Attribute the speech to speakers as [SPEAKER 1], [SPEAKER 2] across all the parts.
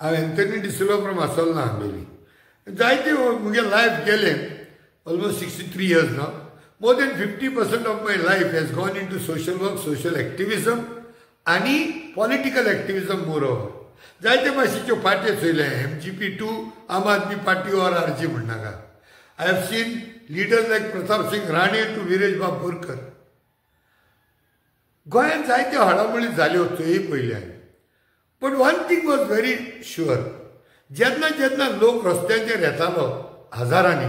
[SPEAKER 1] हांव Anthony de Silva from आसोलना Ambelim जायते मुगे लायफ गेले almost 63 years now. More than 50% of my life has gone into social work, social activism आणि political activism moreover. जायते भाशेच्यो party चोयले MGP2 आम आदमी पार्टी और RG म्हणनाका. I have seen leaders like Pratap Singh Rane to Virej Bab Borkar. गोंयांत जायत्यो हडामोडी जाल्यो त्योय पयल्या. But one thing was very sure, जेन्ना जेन्ना लोक रस्त्यांचेर येतालो हजारांनी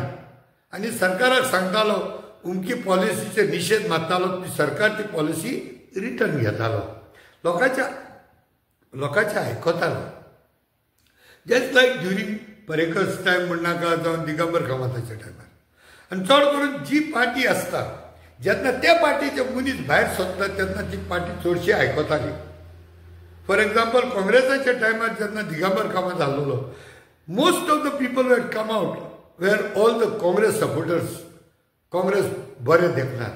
[SPEAKER 1] आनी सरकाराक सांगतालो उमकी पॉलिसीचे निशेध मारतालो, ती सरकार ती पॉलिसी रिटर्न घेतालो, लोकांचे आयकतालो. जस्ट लायक ड्युरींग पर्रेकर्स टायम म्हणनाका जावन दिगंबर कामताच्या टायमार. आनी चड करून जी पार्टी आसता जेन्ना त्या पार्टीचे मनीस भायर सरता तेन्ना ती पार्टी चडशी आयकताली. फॉर एग्जाम्पल काँग्रेसाच्या टायमार जेन्ना दिगंबर कामत आसलेलो, most of the people had come out were all the Congress supporters Congress बरें देखनार.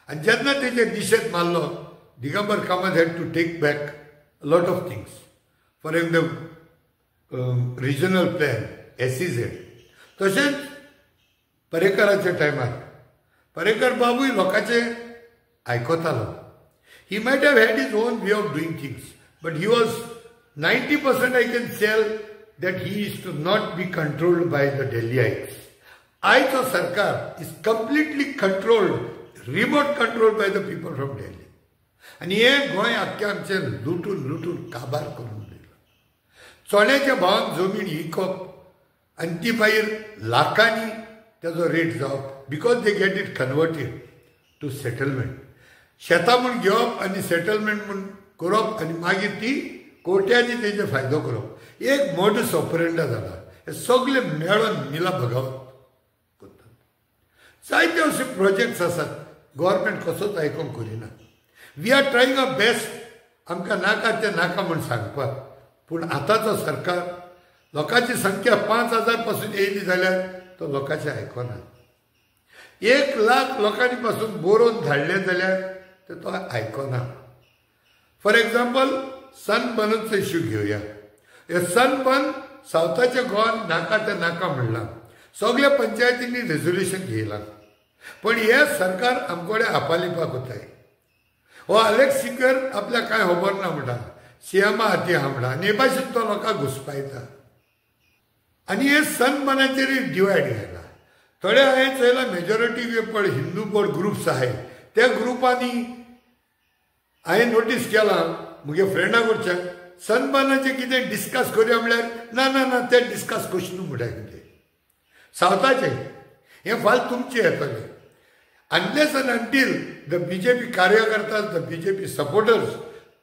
[SPEAKER 1] आनी जेन्ना तेजेर निशेध मारलो, Digambar Kamat had to take back lot of things. For example regional plan SEZ. तशेंच पर्रेकराच्या टायमार पर्रेकर बाबूय लोकांचे आयकतालो. He might have had his own way of doing things, but he was 90% I can tell that he is to not be controlled by the Delhiites. Aito Sarkar is completely controlled, remote controlled by the people from Delhi. And हे गोंय आख्खें आमचें लुटून काबार करून दिलो. चोण्याच्या भावान जमीन विकप आनी ती मागीर लाखांनी तेजो रेट जावप, because they get it converted to settlement. शेतां म्हूण घेवप आनी सेटलमेंट म्हूण करप आनी मागीर ती कोट्यांनी तेजे फायदो करप. एक मोडस ऑपरेंडा जाला. हे सगळे मेळून मिला भगावत करतात. जायते अशे प्रोजेक्ट्स आसात गव्हर्मेंट कसोच आयकूंक करिना. We are trying our best आमकां नाका तें नाका म्हूण सांगपाक. पूण आतांचो सरकार लोकांची संख्या 5,000 पासून येयली जाल्यार तो लोकांचें आयकना. 1 लाख लोकांनी पासून बरोवन धाडले जाल्यार तो आयकना. फॉर एग्जाम्पल सनबर्नचो इश्यू घेवया. हे सनबर्न सावथाच्या गोवान नाका ते नाका म्हणलां. सगळ्या पंचायतींनी रेजोल्युशन घेयलां. पण हे सरकार आमकोडे आपालिपाक कोताय. हो अलेक्स सिंगर आपल्या कांय खबर ना म्हणटा, सीएमा हाती आहा म्हणटा आनी हे भाशेन तो लोकांक घुसपायता. आनी हे सनबर्नाचेर डिवायड घायला. थोडे हांवें चयलां मेजॉरिटी पळय हिंदू पळय ग्रुप्स आहाय त्या ग्रुपांनी हांवें नोटीस केलां म्हगे फ्रेंडा कडच्यान सनबर्नाचें कितें डिस्कस करया म्हळ्यार ना ना ना तें डिस्कस कशें न्हू म्हणटा. कितें सावथाचें हें फाल तुमचें येतलें. Unless and until the BJP कार्यकर्ता, the BJP supporters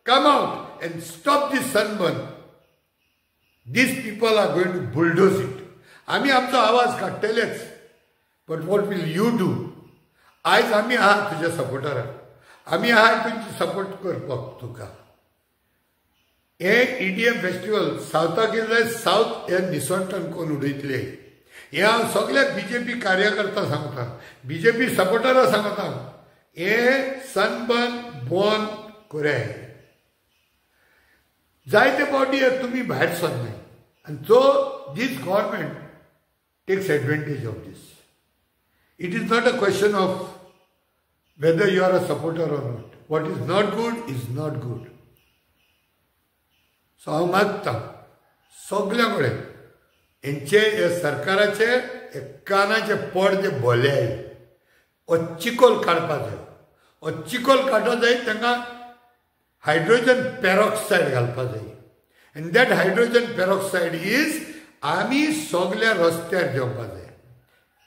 [SPEAKER 1] come out and stop this Sunburn, these people are going to bulldoze it. आमी आमचो आवाज काडटलेच. But what will you do? आयज आमी आहा तुज्या सपोर्टराक, आमी आहा तुमची सपोर्ट करपाक तुका. हे EDM फेस्टिवल सावथाक येयले सावथ हे निसंटन करून उडयतले. हे हांव सगळ्या BJP कार्यकर्ता सांगता, BJP सपोर्टरां सांगता, हे सनबर्न बंद कराय. जायते फावटी तुमी भायर सरनाय आनी so this government takes advantage of this. It is not a question of whether you are a supporter or not. What is not good is not good. So हांव मागता सगळ्या कडेन हेंचे हे सरकाराचे हे कानाचे पडदे भोले हो चिकोल काडपा जाय. हो चिकोल काडूं जाय तांकां हायड्रोजन पेरॉक्सायड घालपा जाय. And that hydrogen peroxide is आमी सगळ्या रस्त्यार देंवपा जाय.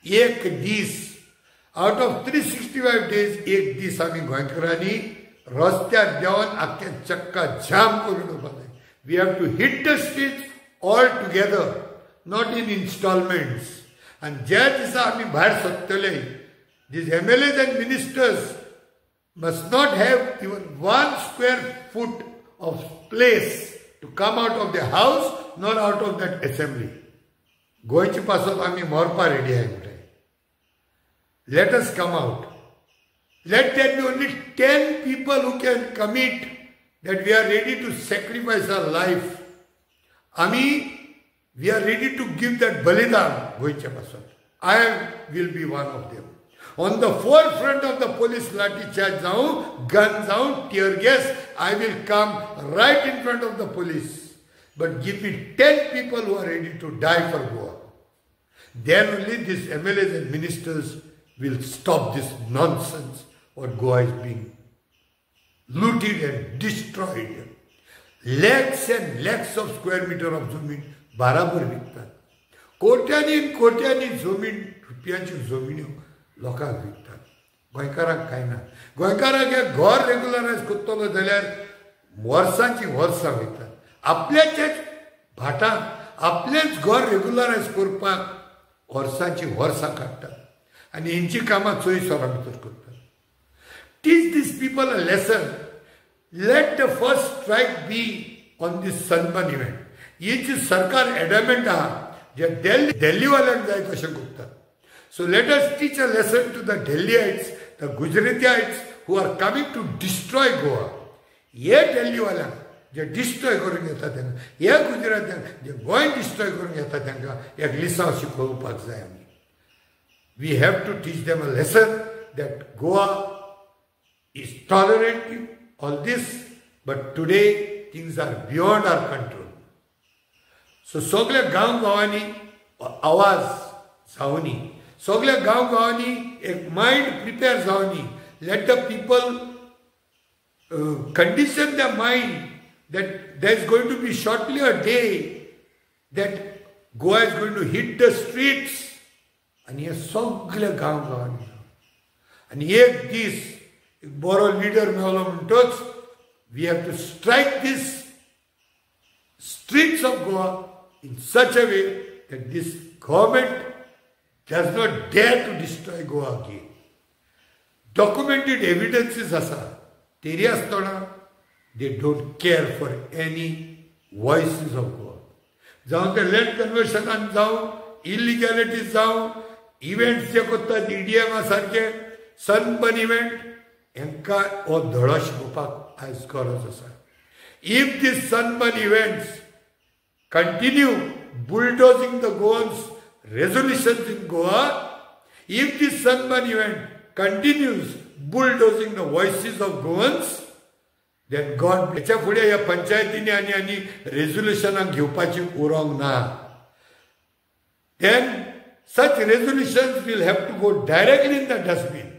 [SPEAKER 1] एक दीस आउट ऑफ 365 days एक दीस आमी गोंयकारांनी रस्त्यार देंवन आख्खें चक्का जाम करून उरपा जाय. We have to hit the streets all together, not in installments. आनी ज्या दिसा आमी भायर सरतले, these MLAs and ministers must not have even 1 square foot of place to come out of the house nor out of that assembly. गोंयचे पासून आमी मरपा ready आहाय म्हणटाय. Let us come out. Let there be only 10 people who can commit that we are ready to sacrifice our life. we are ready to give that balidan goyच्या पासून. I will be one of them. On the forefront of the police lathi charge जाऊं, gun जाऊं, tear gas, I will come right in front of the police. But give me 10 people who are ready to die for Goa. Then only these MLAs and ministers will stop this nonsense or Goa is being looted and destroyed. Lakhs and lakhs of square meter of जमीन बाराबर विकतात. कोट्यांनी जमीन रुपयांची जमिनी लोकांक विकतात. गोंयकारांक काय ना. गोंयकारांक एक घर रेग्युलरायज करतलो जाल्यार वर्सांची वर्सां वयतात. आपल्याचेच भाटांक आपलेंच घर रेग्युलरायज करपाक वर्सांची वर्सां काडटात आनी हेंची कामां चोय सोरा भितर करतात. Teach these people a lesson. Let the first strike be on this Sunburn event. ही जी सरकार एडमेंट आहा जे दिल्ली वाल्यांक जाय तशें करतात. So let us teach a lesson to the Delhiites, the Gujaratiites who are coming to destroy Goa. हे दिल्ली वाल्यांक जे destroy करून येता तांकां, हे गुजरात्यांक जे गोंय डिस्ट्रॉय करून येता तांकां एक लिसांव शिकोवपाक जाय आमी. We have to teach them a lesson that Goa is tolerating all this, but today things are beyond our control. So सगळ्या गांवांनी आवाज जावनी, सगळ्या गांवांनी एक माइंड प्रिपेर जावनी. Let the people condition their mind that there is going to be shortly a day that Goa is going to hit the streets. आणि हे सगळ्या गांवांनी आणि एक दीस एक बरो लीडर मेळलो म्हणटच we have to strike this streets of Goa in such a way that this government does not dare to destroy Goa again. Documented evidences asa teri astana they don't care for any voices of Goa. जावं ते land कन्वर्शनान जावं इलिगॅलिटीज जावं events जे करतात EDM सारखे sunburn event हेंकां हो धडो शिकोवपाक आयज गरज आसा. If these sunburn events continue bulldozing the Goans' resolutions in Goa, if this sunburn event continues bulldozing the voices of Goans, then God bless. हेच्या फुडें ह्या पंचायतींनी आनी रेजोल्युशनां घेवपाची उरोंक ना. Then such resolutions will have to go directly in the dustbin.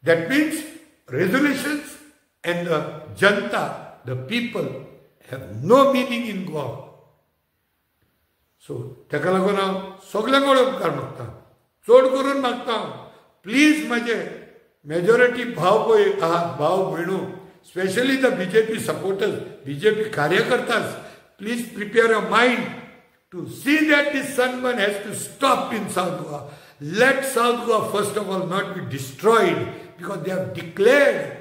[SPEAKER 1] That means resolutions and the Janta, the people, have no meaning in Goa. So, ताका लागून हांव सगळ्यांक उपकार मागतां, चड करून मागतां, प्लीज म्हाजे मेजॉरिटी भाव पळय आहात, भाव भयणू, specially the BJP supporters, BJP कार्यकर्तास, please prepare a mind to see that this sunburn has to stop in South Goa. Let South Goa first of all not be destroyed because they have declared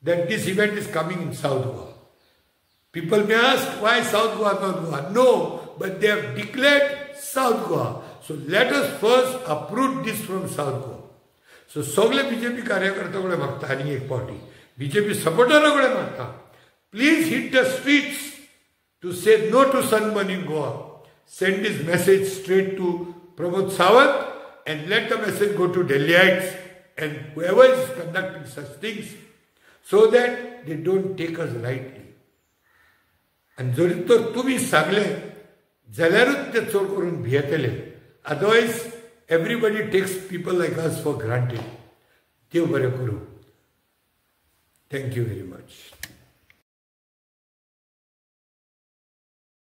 [SPEAKER 1] that this event is coming in South Goa. People may ask why South Goa, not Goa. No, but they have declared South Goa. So let us first uproot this from South Goa. So सगळे BJP कार्यकर्ता कडेन मागता आनी एक पावटी BJP सपोर्टरां कडेन मागता, please hit the streets to say no to sunburn in Goa. Send this message straight to Pramod Sawant and let the message go to Delhiites and whoever is conducting such things so that they don't take us lightly. And जरी तर तुम्ही सांगले जाल्यारूच ते चड करून भियेतले. Otherwise everybody takes people like us for granted. देव बरें करूं. Thank you very much.